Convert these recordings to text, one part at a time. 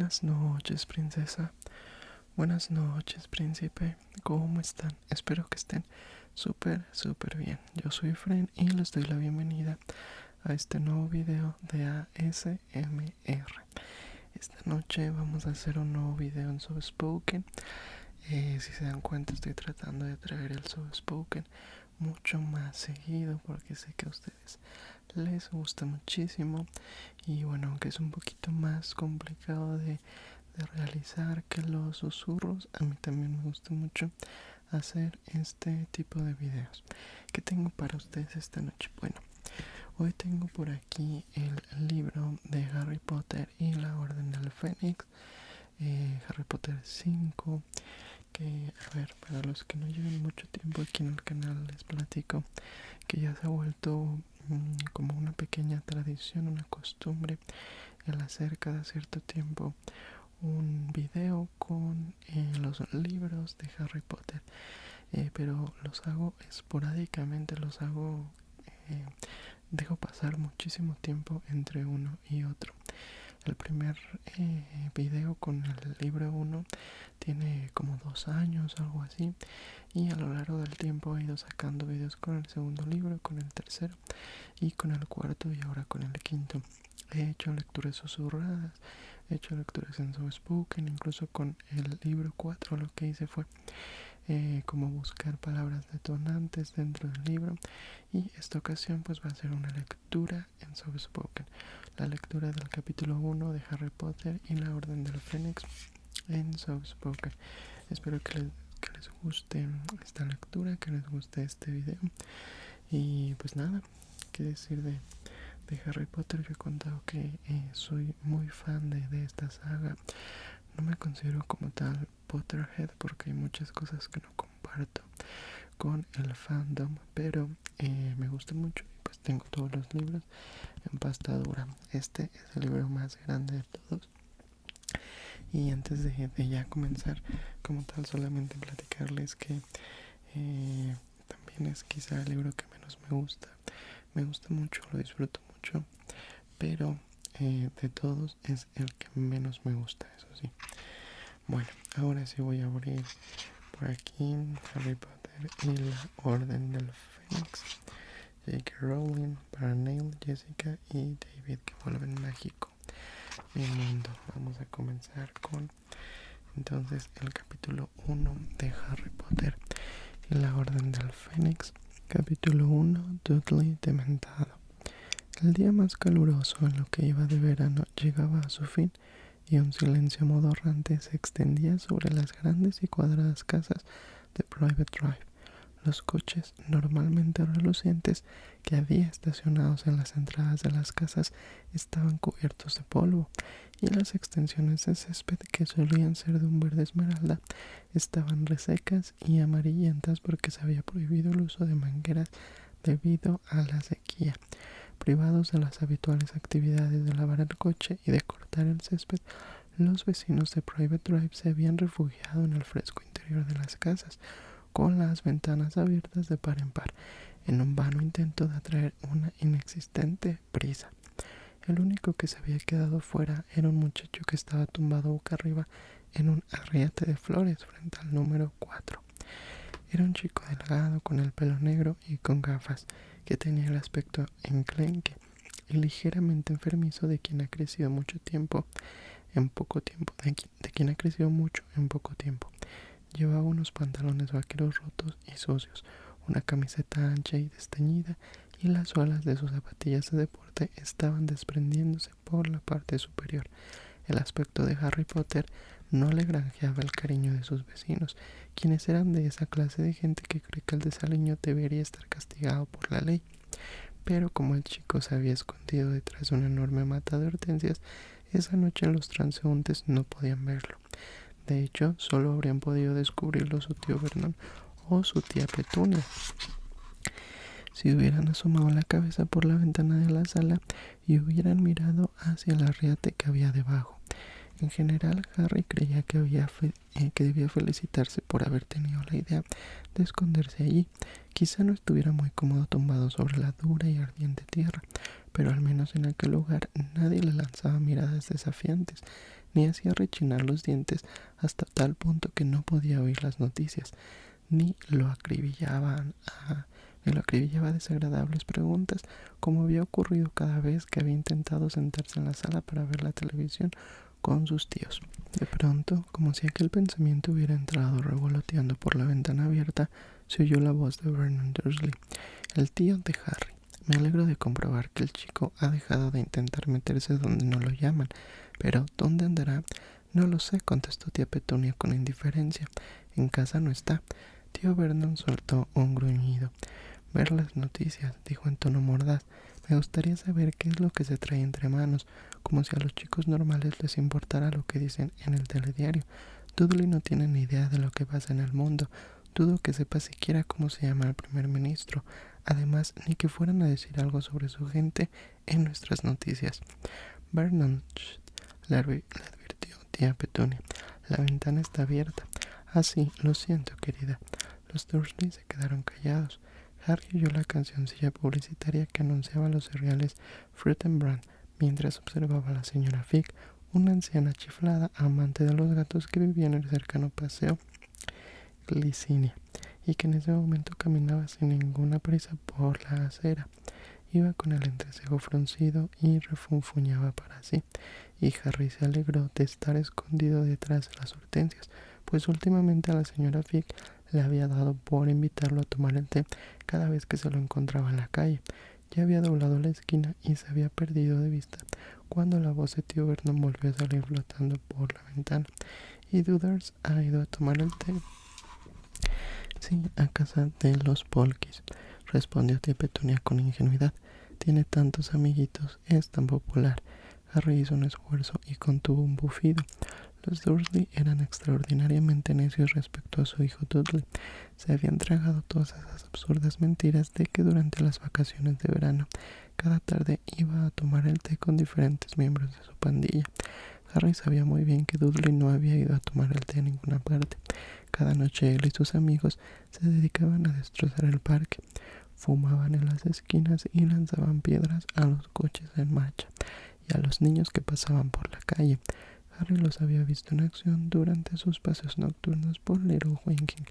Buenas noches, princesa. Buenas noches, príncipe. ¿Cómo están? Espero que estén súper bien. Yo soy Fren y les doy la bienvenida a este nuevo video de ASMR. Esta noche vamos a hacer un nuevo video en Soft-Spoken. Si se dan cuenta, estoy tratando de traer el Soft-Spoken mucho más seguido porque sé que a ustedes les gusta muchísimo. Y bueno, aunque es un poquito más complicado de realizar que los susurros, a mí también me gusta mucho hacer este tipo de videos. ¿Qué tengo para ustedes esta noche? Bueno, hoy tengo por aquí el libro de Harry Potter y la Orden del Fénix, Harry Potter 5, que, a ver, para los que no llevan mucho tiempo aquí en el canal, les platico que ya se ha vuelto como una pequeña tradición, una costumbre el hacer cada cierto tiempo un video con los libros de Harry Potter, pero los hago esporádicamente, eh, dejo pasar muchísimo tiempo entre uno y otro. El primer video con el libro 1 tiene como 2 años, algo así, y a lo largo del tiempo he ido sacando videos con el segundo libro, con el tercero y con el cuarto y ahora con el quinto. He hecho lecturas susurradas, he hecho lecturas en Soft-Spoken, incluso con el libro 4 lo que hice fue como buscar palabras detonantes dentro del libro, y esta ocasión pues va a ser una lectura en Soft-Spoken, la lectura del capítulo 1 de Harry Potter y la Orden del Fénix en Soft-Spoken. Espero que les guste esta lectura, que les guste este video. Y pues nada, qué decir de Harry Potter. Yo he contado que soy muy fan de esta saga. No me considero como tal Potterhead porque hay muchas cosas que no comparto con el fandom, pero me gusta mucho y pues tengo todos los libros en pasta dura. Este es el libro más grande de todos. Y antes de ya comenzar como tal, solamente platicarles que también es quizá el libro que menos me gusta. Me gusta mucho, lo disfruto mucho, pero de todos es el que menos me gusta, eso sí. Bueno, ahora sí voy a abrir por aquí Harry Potter y la Orden del Fénix. J.K. Rowling, para Neil, Jessica y David, que vuelven mágico mi mundo. Vamos a comenzar con entonces el capítulo 1 de Harry Potter y la Orden del Fénix. Capítulo 1, Dudley dementado. El día más caluroso en lo que iba de verano llegaba a su fin, y un silencio modorrante se extendía sobre las grandes y cuadradas casas de Private Drive. Los coches, normalmente relucientes, que había estacionados en las entradas de las casas estaban cubiertos de polvo, y las extensiones de césped, que solían ser de un verde esmeralda, estaban resecas y amarillentas porque se había prohibido el uso de mangueras debido a la sequía. Privados de las habituales actividades de lavar el coche y de cortar el césped, los vecinos de Private Drive se habían refugiado en el fresco interior de las casas, con las ventanas abiertas de par en par, en un vano intento de atraer una inexistente brisa. El único que se había quedado fuera era un muchacho que estaba tumbado boca arriba en un arriate de flores frente al número 4. Era un chico delgado, con el pelo negro y con gafas, que tenía el aspecto enclenque y ligeramente enfermizo de quien ha crecido mucho tiempo en poco tiempo, de quien ha crecido mucho en poco tiempo. Llevaba unos pantalones vaqueros rotos y sucios, una camiseta ancha y desteñida, y las suelas de sus zapatillas de deporte estaban desprendiéndose por la parte superior. El aspecto de Harry Potter no le granjeaba el cariño de sus vecinos, quienes eran de esa clase de gente que cree que el desaliño debería estar castigado por la ley. Pero como el chico se había escondido detrás de una enorme mata de hortensias, esa noche los transeúntes no podían verlo. De hecho, solo habrían podido descubrirlo su tío Vernon o su tía Petunia si hubieran asomado la cabeza por la ventana de la sala y hubieran mirado hacia el arriate que había debajo. En general, Harry creía que debía felicitarse por haber tenido la idea de esconderse allí. Quizá no estuviera muy cómodo tumbado sobre la dura y ardiente tierra, pero al menos en aquel lugar nadie le lanzaba miradas desafiantes, ni hacía rechinar los dientes hasta tal punto que no podía oír las noticias, ni lo acribillaba desagradables preguntas, como había ocurrido cada vez que había intentado sentarse en la sala para ver la televisión con sus tíos. De pronto, como si aquel pensamiento hubiera entrado revoloteando por la ventana abierta, se oyó la voz de Vernon Dursley, el tío de Harry. Me alegro de comprobar que el chico ha dejado de intentar meterse donde no lo llaman, pero ¿dónde andará? No lo sé, contestó tía Petunia con indiferencia. En casa no está. Tío Vernon soltó un gruñido. Ver las noticias, dijo en tono mordaz. Me gustaría saber qué es lo que se trae entre manos, como si a los chicos normales les importara lo que dicen en el telediario. Dudley no tiene ni idea de lo que pasa en el mundo. Dudo que sepa siquiera cómo se llama el primer ministro. Además, ni que fueran a decir algo sobre su gente en nuestras noticias. Vernon, le advirtió tía Petunia. La ventana está abierta. Ah, sí, lo siento, querida. Los Dursley se quedaron callados. Harry oyó la cancioncilla publicitaria que anunciaba los cereales Fruit and Brand, mientras observaba a la señora Figg, una anciana chiflada, amante de los gatos que vivía en el cercano paseo Glicinia, y que en ese momento caminaba sin ninguna prisa por la acera. Iba con el entrecejo fruncido y refunfuñaba para sí, y Harry se alegró de estar escondido detrás de las hortensias, pues últimamente a la señora Figg le había dado por invitarlo a tomar el té cada vez que se lo encontraba en la calle. Ya había doblado la esquina y se había perdido de vista cuando la voz de tío Vernon volvió a salir flotando por la ventana. ¿Y Duders ha ido a tomar el té? Sí, a casa de los Polkis, respondió tía Petunia con ingenuidad. Tiene tantos amiguitos, es tan popular. Harry hizo un esfuerzo y contuvo un bufido. Los Dursley eran extraordinariamente necios respecto a su hijo Dudley. Se habían tragado todas esas absurdas mentiras de que durante las vacaciones de verano cada tarde iba a tomar el té con diferentes miembros de su pandilla. Harry sabía muy bien que Dudley no había ido a tomar el té en ninguna parte. Cada noche él y sus amigos se dedicaban a destrozar el parque. Fumaban en las esquinas y lanzaban piedras a los coches en marcha y a los niños que pasaban por la calle. Harry los había visto en acción durante sus paseos nocturnos por Little Winking,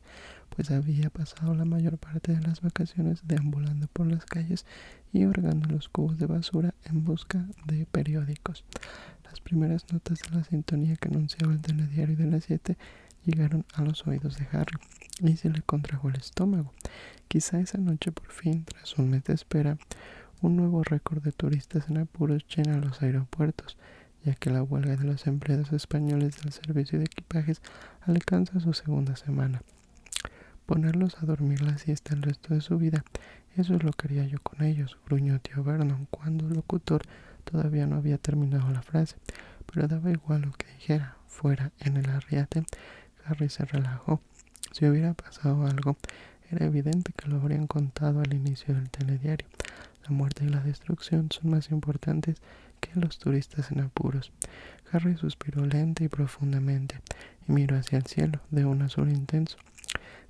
pues había pasado la mayor parte de las vacaciones deambulando por las calles y hurgando los cubos de basura en busca de periódicos. Las primeras notas de la sintonía que anunciaba el telediario de las 7 llegaron a los oídos de Harry y se le contrajo el estómago. Quizá esa noche por fin, tras un mes de espera, un nuevo récord de turistas en apuros llena los aeropuertos, ya que la huelga de los empleados españoles del servicio de equipajes alcanza su segunda semana. Ponerlos a dormir la siesta el resto de su vida, eso es lo que haría yo con ellos, gruñó tío Vernon cuando el locutor todavía no había terminado la frase, pero daba igual lo que dijera. Fuera, en el arriate, Harry se relajó. Si hubiera pasado algo, era evidente que lo habrían contado al inicio del telediario. La muerte y la destrucción son más importantes que los turistas en apuros. Harry suspiró lenta y profundamente y miró hacia el cielo de un azul intenso.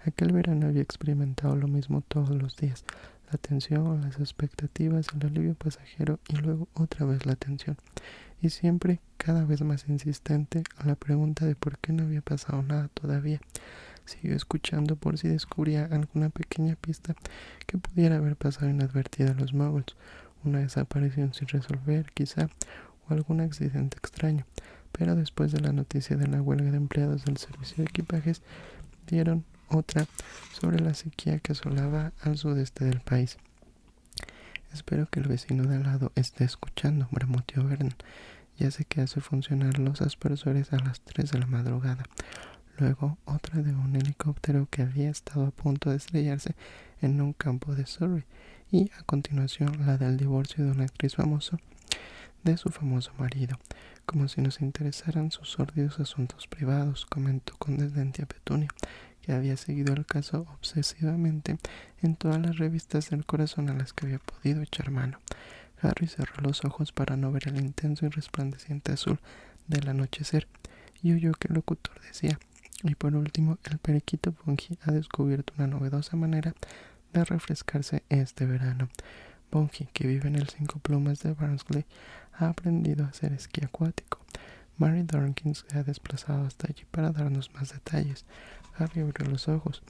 Aquel verano había experimentado lo mismo todos los días: la tensión, las expectativas, el alivio pasajero y luego otra vez la tensión. Y siempre, cada vez más insistente, la pregunta de por qué no había pasado nada todavía. Siguió escuchando por si descubría alguna pequeña pista que pudiera haber pasado inadvertida a los Muggles, una desaparición sin resolver, quizá, o algún accidente extraño. Pero después de la noticia de la huelga de empleados del servicio de equipajes, dieron otra sobre la sequía que asolaba al sudeste del país. Espero que el vecino de al lado esté escuchando, bramó tío Vernon. Ya sé que hace funcionar los aspersores a las 3 de la madrugada. Luego otra de un helicóptero que había estado a punto de estrellarse en un campo de Surrey, y a continuación la del divorcio de una actriz famosa de su famoso marido. Como si nos interesaran sus sórdidos asuntos privados, comentó con desdén tía Petunia, que había seguido el caso obsesivamente en todas las revistas del corazón a las que había podido echar mano. Harry cerró los ojos para no ver el intenso y resplandeciente azul del anochecer y oyó que el locutor decía: y por último, el periquito Bungie ha descubierto una novedosa manera de refrescarse este verano. Bungie, que vive en el Cinco Plumas de Barnsley, ha aprendido a hacer esquí acuático. Mary Dorkins se ha desplazado hasta allí para darnos más detalles. Harry abrió los ojos.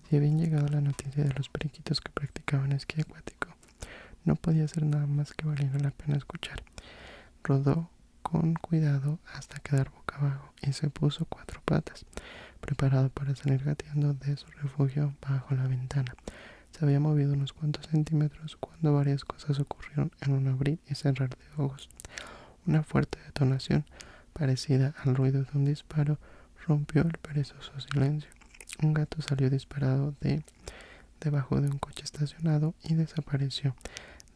Si habían llegado la noticia de los periquitos que practicaban esquí acuático, no podía ser nada más que valiera la pena escuchar. Rodó con cuidado hasta quedar boca abajo y se puso 4 patas, preparado para salir gateando de su refugio bajo la ventana. Se había movido unos cuantos centímetros cuando varias cosas ocurrieron en un abrir y cerrar de ojos. Una fuerte detonación, parecida al ruido de un disparo, rompió el perezoso silencio. Un gato salió disparado debajo de un coche estacionado y desapareció.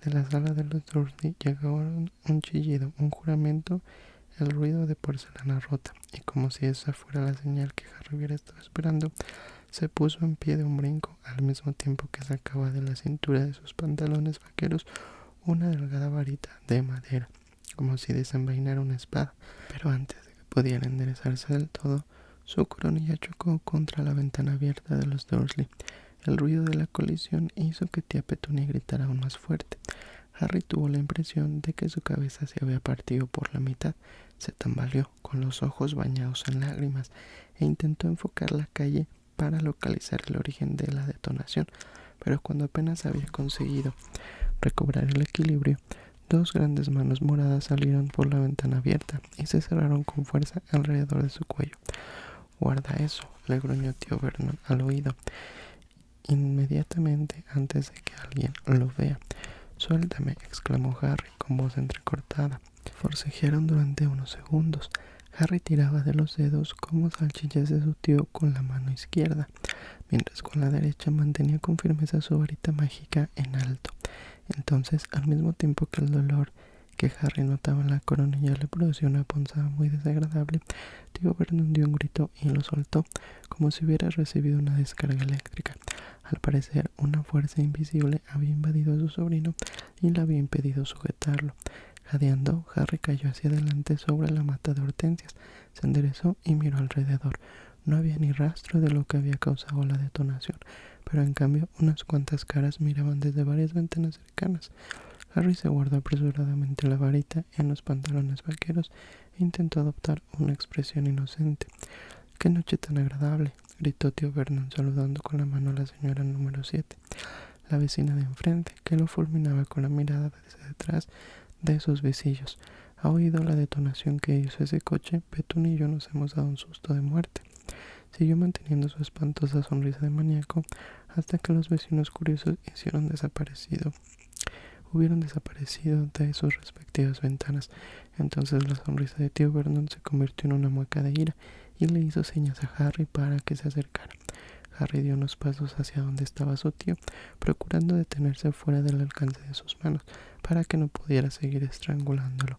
De la sala de los Dursley llegaron un chillido, un juramento, el ruido de porcelana rota, y como si esa fuera la señal que Harry hubiera estado esperando, se puso en pie de un brinco, al mismo tiempo que sacaba de la cintura de sus pantalones vaqueros una delgada varita de madera, como si desenvainara una espada. Pero antes de que pudiera enderezarse del todo, su coronilla chocó contra la ventana abierta de los Dursley. El ruido de la colisión hizo que tía Petunia gritara aún más fuerte. Harry tuvo la impresión de que su cabeza se había partido por la mitad. Se tambaleó, con los ojos bañados en lágrimas, e intentó enfocar la calle para localizar el origen de la detonación, pero cuando apenas había conseguido recobrar el equilibrio, 2 grandes manos moradas salieron por la ventana abierta y se cerraron con fuerza alrededor de su cuello. «Guarda eso», le gruñó tío Vernon al oído, inmediatamente antes de que alguien lo vea. «Suéltame», exclamó Harry con voz entrecortada. Forcejearon durante unos segundos. Harry tiraba de los dedos como salchichas de su tío con la mano izquierda, mientras con la derecha mantenía con firmeza su varita mágica en alto. Entonces, al mismo tiempo que el dolor que Harry notaba en la coronilla le producía una punzada muy desagradable, tío Vernon dio un grito y lo soltó, como si hubiera recibido una descarga eléctrica. Al parecer, una fuerza invisible había invadido a su sobrino y le había impedido sujetarlo. Jadeando, Harry cayó hacia adelante sobre la mata de hortensias, se enderezó y miró alrededor. No había ni rastro de lo que había causado la detonación, pero en cambio unas cuantas caras miraban desde varias ventanas cercanas. Harry se guardó apresuradamente la varita en los pantalones vaqueros e intentó adoptar una expresión inocente. «¡Qué noche tan agradable!», gritó tío Vernon saludando con la mano a la señora número 7, la vecina de enfrente, que lo fulminaba con la mirada desde detrás de sus visillos. «¿Ha oído la detonación que hizo ese coche? Petunia y yo nos hemos dado un susto de muerte». Siguió manteniendo su espantosa sonrisa de maníaco hasta que los vecinos curiosos hubieron desaparecido de sus respectivas ventanas. Entonces la sonrisa de tío Vernon se convirtió en una mueca de ira y le hizo señas a Harry para que se acercara. Harry dio unos pasos hacia donde estaba su tío, procurando detenerse fuera del alcance de sus manos para que no pudiera seguir estrangulándolo.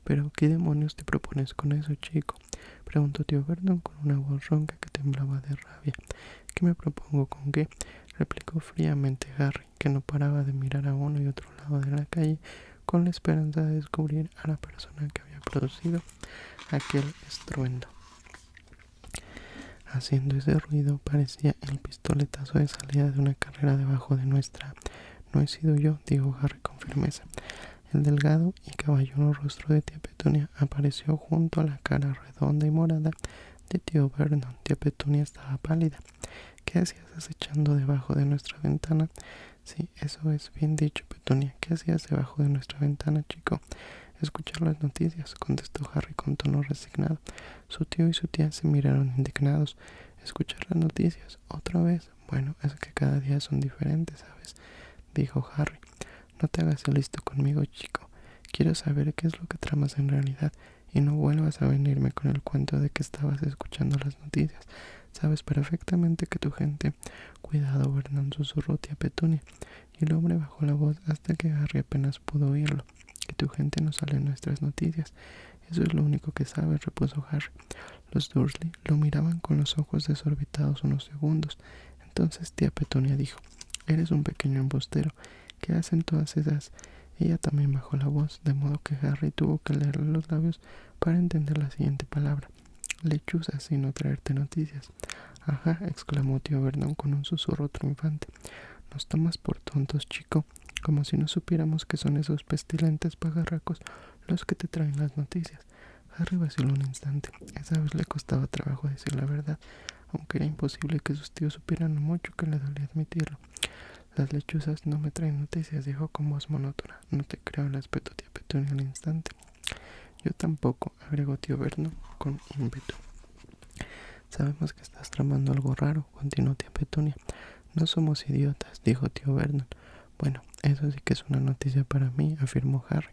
«¿Pero qué demonios te propones con eso, chico?», preguntó tío Vernon con una voz ronca que temblaba de rabia. «¿Qué me propongo con qué?», replicó fríamente Harry, que no paraba de mirar a uno y otro lado de la calle con la esperanza de descubrir a la persona que había producido aquel estruendo. Haciendo ese ruido parecía el pistoletazo de salida de una carrera debajo de nuestra. «No he sido yo», dijo Harry con firmeza. El delgado y caballero rostro de tía Petunia apareció junto a la cara redonda y morada de tío Vernon. Tía Petunia estaba pálida. «¿Qué hacías acechando debajo de nuestra ventana?» «Sí, eso es bien dicho, Petunia. ¿Qué hacías debajo de nuestra ventana, chico?» «Escuchar las noticias», contestó Harry con tono resignado. Su tío y su tía se miraron indignados. «¿Escuchar las noticias? ¿Otra vez?» «Bueno, es que cada día son diferentes, ¿sabes?», dijo Harry. «No te hagas el listo conmigo, chico. Quiero saber qué es lo que tramas en realidad, y no vuelvas a venirme con el cuento de que estabas escuchando las noticias. Sabes perfectamente que tu gente...» «Cuidado, Vernon», susurró tía Petunia, y el hombre bajó la voz hasta que Harry apenas pudo oírlo. «Que tu gente no sale en nuestras noticias. Eso es lo único que sabes», repuso Harry. Los Dursley lo miraban con los ojos desorbitados unos segundos. Entonces tía Petunia dijo: «Eres un pequeño embustero. ¿Qué hacen todas esas?» Ella también bajó la voz, de modo que Harry tuvo que leerle los labios para entender la siguiente palabra: «Lechuzas, y no traerte noticias». «Ajá», exclamó tío Vernon con un susurro triunfante. «Nos tomas por tontos, chico, como si no supiéramos que son esos pestilentes pajarracos los que te traen las noticias». Harry vaciló un instante. Esa vez le costaba trabajo decir la verdad, aunque era imposible que sus tíos supieran lo mucho que le dolía admitirlo. Las lechuzas no me traen noticias, dijo con voz monótona. No te creo, le espetó tía Petunia al instante. Yo tampoco, agregó tío Vernon con ímpetu. Sabemos que estás tramando algo raro, continuó tía Petunia. No somos idiotas, dijo tío Vernon. Bueno, eso sí que es una noticia para mí, afirmó Harry,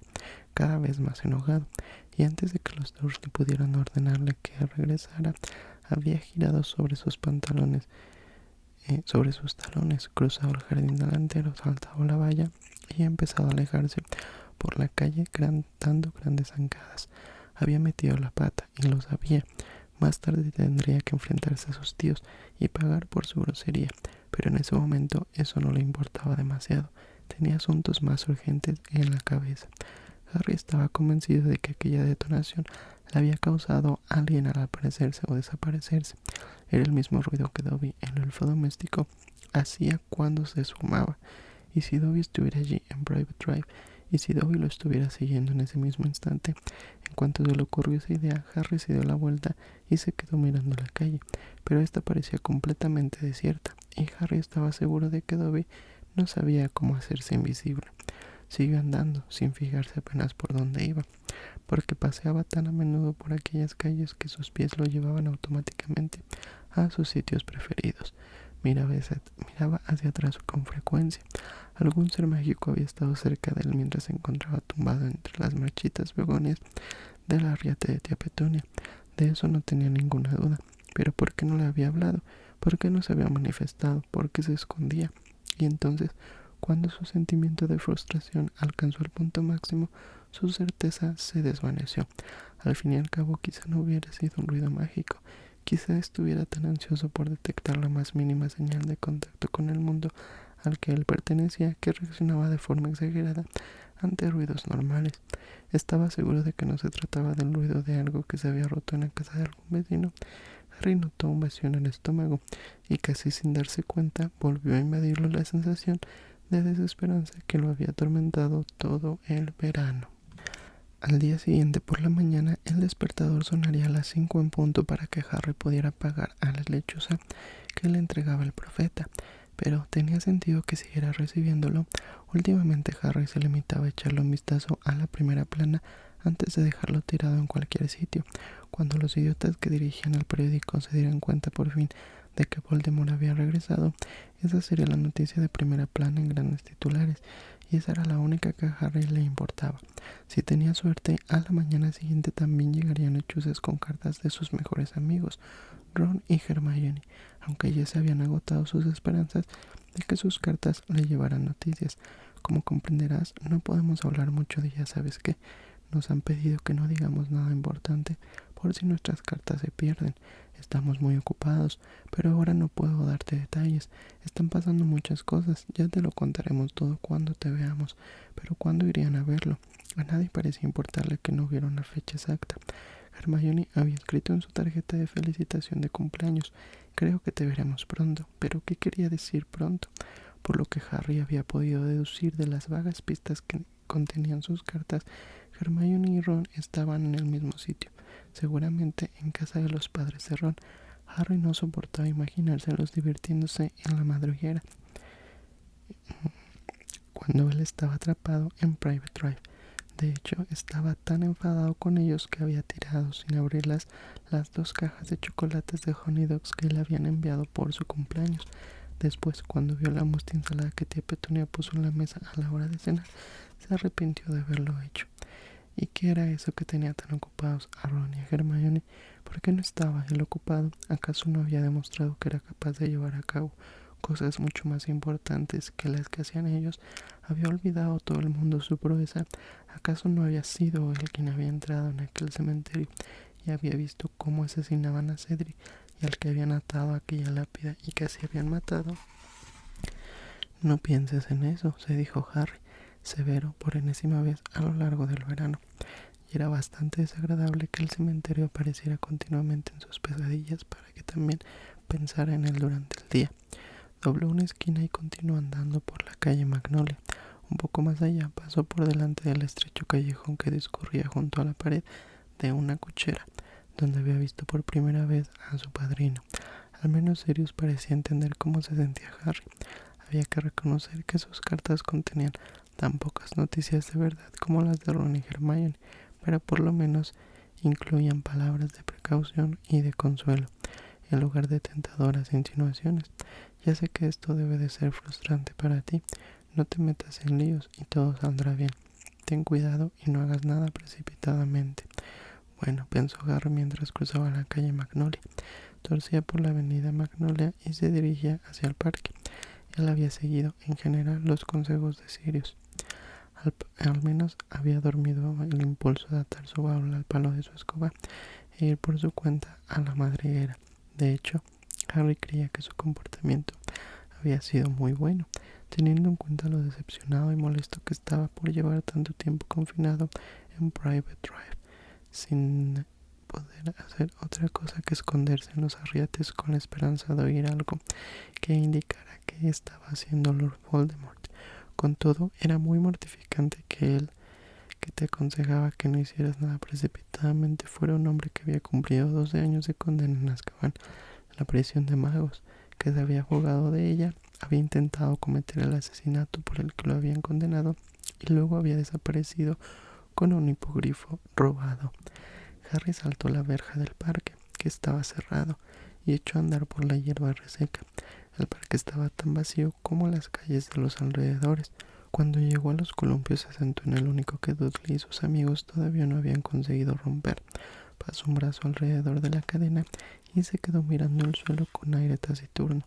cada vez más enojado, y antes de que los Dursley pudieran ordenarle que regresara, había girado sobre sus talones, cruzado el jardín delantero, saltado la valla y empezado a alejarse por la calle dando grandes zancadas. Había metido la pata y lo sabía. Más tarde tendría que enfrentarse a sus tíos y pagar por su grosería, pero en ese momento eso no le importaba demasiado. Tenía asuntos más urgentes en la cabeza. Harry estaba convencido de que aquella detonación la había causado alguien al aparecerse o desaparecerse. Era el mismo ruido que Dobby, el elfo doméstico, hacía cuando se sumaba. Y si Dobby estuviera allí en Private Drive, y si Dobby lo estuviera siguiendo en ese mismo instante, en cuanto se le ocurrió esa idea, Harry se dio la vuelta y se quedó mirando la calle, pero esta parecía completamente desierta, y Harry estaba seguro de que Dobby no sabía cómo hacerse invisible. Siguió andando, sin fijarse apenas por dónde iba, porque paseaba tan a menudo por aquellas calles que sus pies lo llevaban automáticamente a sus sitios preferidos. Miraba hacia atrás con frecuencia. Algún ser mágico había estado cerca de él mientras se encontraba tumbado entre las marchitas begonias de la riata de tía Petunia. De eso no tenía ninguna duda. Pero ¿por qué no le había hablado? ¿Por qué no se había manifestado? ¿Por qué se escondía? Y entonces, cuando su sentimiento de frustración alcanzó el punto máximo, su certeza se desvaneció. Al fin y al cabo, quizá no hubiera sido un ruido mágico. Quizá estuviera tan ansioso por detectar la más mínima señal de contacto con el mundo al que él pertenecía que reaccionaba de forma exagerada ante ruidos normales. Estaba seguro de que no se trataba del ruido de algo que se había roto en la casa de algún vecino. Harry notó un vacío en el estómago y casi sin darse cuenta volvió a invadirlo la sensación de desesperanza que lo había atormentado todo el verano. Al día siguiente por la mañana el despertador sonaría a las 5 en punto para que Harry pudiera pagar a la lechuza que le entregaba el profeta, pero tenía sentido que siguiera recibiéndolo. Últimamente Harry se limitaba a echarle un vistazo a la primera plana antes de dejarlo tirado en cualquier sitio. Cuando los idiotas que dirigían el periódico se dieran cuenta por fin de que Voldemort había regresado, esa sería la noticia de primera plana en grandes titulares, y esa era la única que a Harry le importaba. Si tenía suerte, a la mañana siguiente también llegarían lechuzas con cartas de sus mejores amigos, Ron y Hermione, aunque ya se habían agotado sus esperanzas de que sus cartas le llevaran noticias. Como comprenderás, no podemos hablar mucho de ya sabes qué. Nos han pedido que no digamos nada importante por si nuestras cartas se pierden. Estamos muy ocupados, pero ahora no puedo darte detalles. Están pasando muchas cosas. Ya te lo contaremos todo cuando te veamos. Pero ¿cuándo irían a verlo? A nadie parecía importarle que no hubiera una fecha exacta. Hermione había escrito en su tarjeta de felicitación de cumpleaños: creo que te veremos pronto. ¿Pero qué quería decir pronto? Por lo que Harry había podido deducir de las vagas pistas que contenían sus cartas, Hermione y Ron estaban en el mismo sitio, seguramente en casa de los padres de Ron. Harry no soportaba imaginárselos divirtiéndose en la madriguera cuando él estaba atrapado en Private Drive. De hecho, estaba tan enfadado con ellos que había tirado sin abrirlas las 2 cajas de chocolates de Honey Dogs que le habían enviado por su cumpleaños. Después, cuando vio la mustia ensalada que tía Petunia puso en la mesa a la hora de cenar, se arrepintió de haberlo hecho. ¿Y qué era eso que tenía tan ocupados a Ron y a Hermione? ¿Por qué no estaba él ocupado? ¿Acaso no había demostrado que era capaz de llevar a cabo cosas mucho más importantes que las que hacían ellos? ¿Había olvidado todo el mundo su proeza? ¿Acaso no había sido él quien había entrado en aquel cementerio y había visto cómo asesinaban a Cedric y al que habían atado a aquella lápida y casi habían matado? No pienses en eso, se dijo Harry, severo por enésima vez a lo largo del verano. Y era bastante desagradable que el cementerio apareciera continuamente en sus pesadillas para que también pensara en él durante el día. Dobló una esquina y continuó andando por la calle Magnolia. Un poco más allá pasó por delante del estrecho callejón que discurría junto a la pared de una cochera, donde había visto por primera vez a su padrino. Al menos Sirius parecía entender cómo se sentía Harry. Había que reconocer que sus cartas contenían tan pocas noticias de verdad como las de Ron y Hermione, pero por lo menos incluían palabras de precaución y de consuelo, en lugar de tentadoras insinuaciones. Ya sé que esto debe de ser frustrante para ti. No te metas en líos y todo saldrá bien. Ten cuidado y no hagas nada precipitadamente. Bueno, pensó Harry mientras cruzaba la calle Magnolia. Torcía por la avenida Magnolia y se dirigía hacia el parque. Él había seguido, en general, los consejos de Sirius. Al menos había dormido el impulso de atar su baúl al palo de su escoba e ir por su cuenta a la madriguera. De hecho, Harry creía que su comportamiento había sido muy bueno, teniendo en cuenta lo decepcionado y molesto que estaba por llevar tanto tiempo confinado en Private Drive, sin poder hacer otra cosa que esconderse en los arriates con la esperanza de oír algo que indicara que estaba haciendo Lord Voldemort. Con todo, era muy mortificante que él, que te aconsejaba que no hicieras nada precipitadamente, fuera un hombre que había cumplido 12 años de condena en Azkaban, la prisión de magos, que se había jugado de ella, había intentado cometer el asesinato por el que lo habían condenado y luego había desaparecido con un hipogrifo robado. Harry saltó la verja del parque, que estaba cerrado, y echó a andar por la hierba reseca. El parque estaba tan vacío como las calles de los alrededores. Cuando llegó a los columpios se sentó en el único que Dudley y sus amigos todavía no habían conseguido romper. Pasó un brazo alrededor de la cadena y se quedó mirando el suelo con aire taciturno.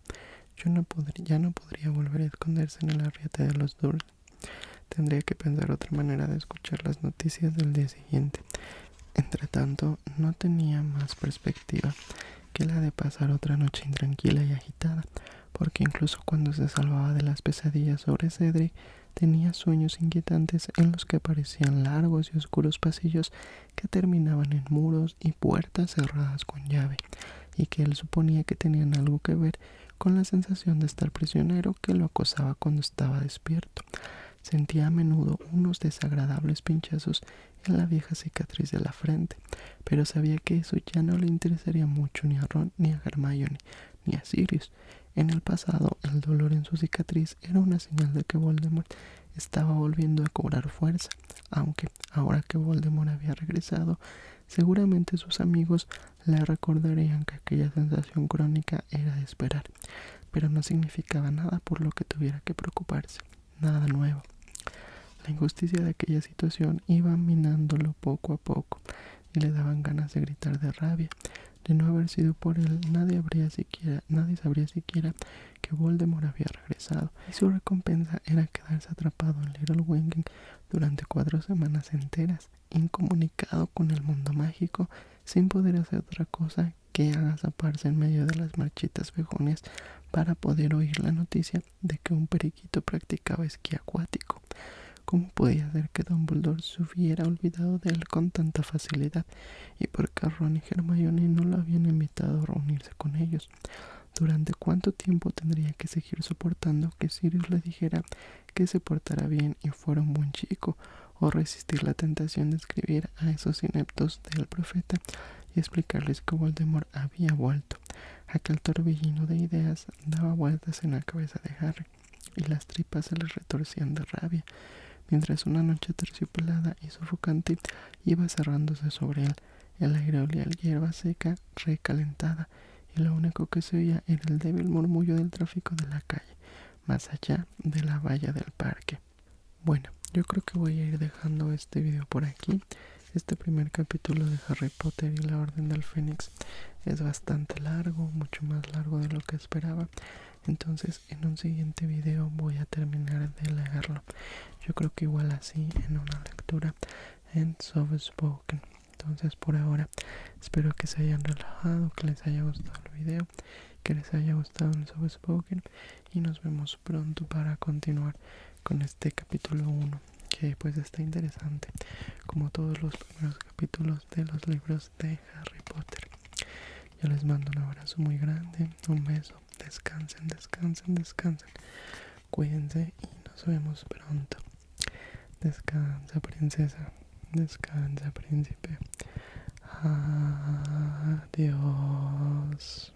Ya no podría volver a esconderse en el arriate de los Dursley. Tendría que pensar otra manera de escuchar las noticias del día siguiente. Entretanto, no tenía más perspectiva que la de pasar otra noche intranquila y agitada, porque incluso cuando se salvaba de las pesadillas sobre Cedric, tenía sueños inquietantes en los que aparecían largos y oscuros pasillos que terminaban en muros y puertas cerradas con llave, y que él suponía que tenían algo que ver con la sensación de estar prisionero que lo acosaba cuando estaba despierto. Sentía a menudo unos desagradables pinchazos en la vieja cicatriz de la frente, pero sabía que eso ya no le interesaría mucho ni a Ron, ni a Hermione, ni a Sirius. En el pasado, el dolor en su cicatriz era una señal de que Voldemort estaba volviendo a cobrar fuerza, aunque ahora que Voldemort había regresado, seguramente sus amigos le recordarían que aquella sensación crónica era de esperar, pero no significaba nada por lo que tuviera que preocuparse, nada nuevo. La injusticia de aquella situación iba minándolo poco a poco y le daban ganas de gritar de rabia. De no haber sido por él, nadie sabría siquiera que Voldemort había regresado, y su recompensa era quedarse atrapado en Little Winging durante 4 semanas enteras, incomunicado con el mundo mágico, sin poder hacer otra cosa que agazaparse en medio de las marchitas begonias para poder oír la noticia de que un periquito practicaba esquí acuático. ¿Cómo podía ser que Dumbledore se hubiera olvidado de él con tanta facilidad? ¿Y por qué Ron y Hermione no lo habían invitado a reunirse con ellos? ¿Durante cuánto tiempo tendría que seguir soportando que Sirius le dijera que se portara bien y fuera un buen chico? ¿O resistir la tentación de escribir a esos ineptos del profeta y explicarles que Voldemort había vuelto? Aquel torbellino de ideas daba vueltas en la cabeza de Harry y las tripas se le retorcían de rabia, mientras una noche terciopelada y sofocante iba cerrándose sobre él. El aire olía a hierba seca recalentada, y lo único que se oía era el débil murmullo del tráfico de la calle, más allá de la valla del parque. Bueno, yo creo que voy a ir dejando este video por aquí. Este primer capítulo de Harry Potter y la Orden del Fénix es bastante largo, mucho más largo de lo que esperaba. Entonces en un siguiente video voy a terminar de leerlo. Yo creo que igual así en una lectura en soft spoken. Entonces por ahora espero que se hayan relajado, que les haya gustado el video, que les haya gustado el soft spoken, y nos vemos pronto para continuar con este capítulo 1, que pues está interesante como todos los primeros capítulos de los libros de Harry Potter. Yo les mando un abrazo muy grande, un beso, descansen, descansen, descansen, cuídense y nos vemos pronto. Descansa, princesa, descansa, príncipe. Adiós.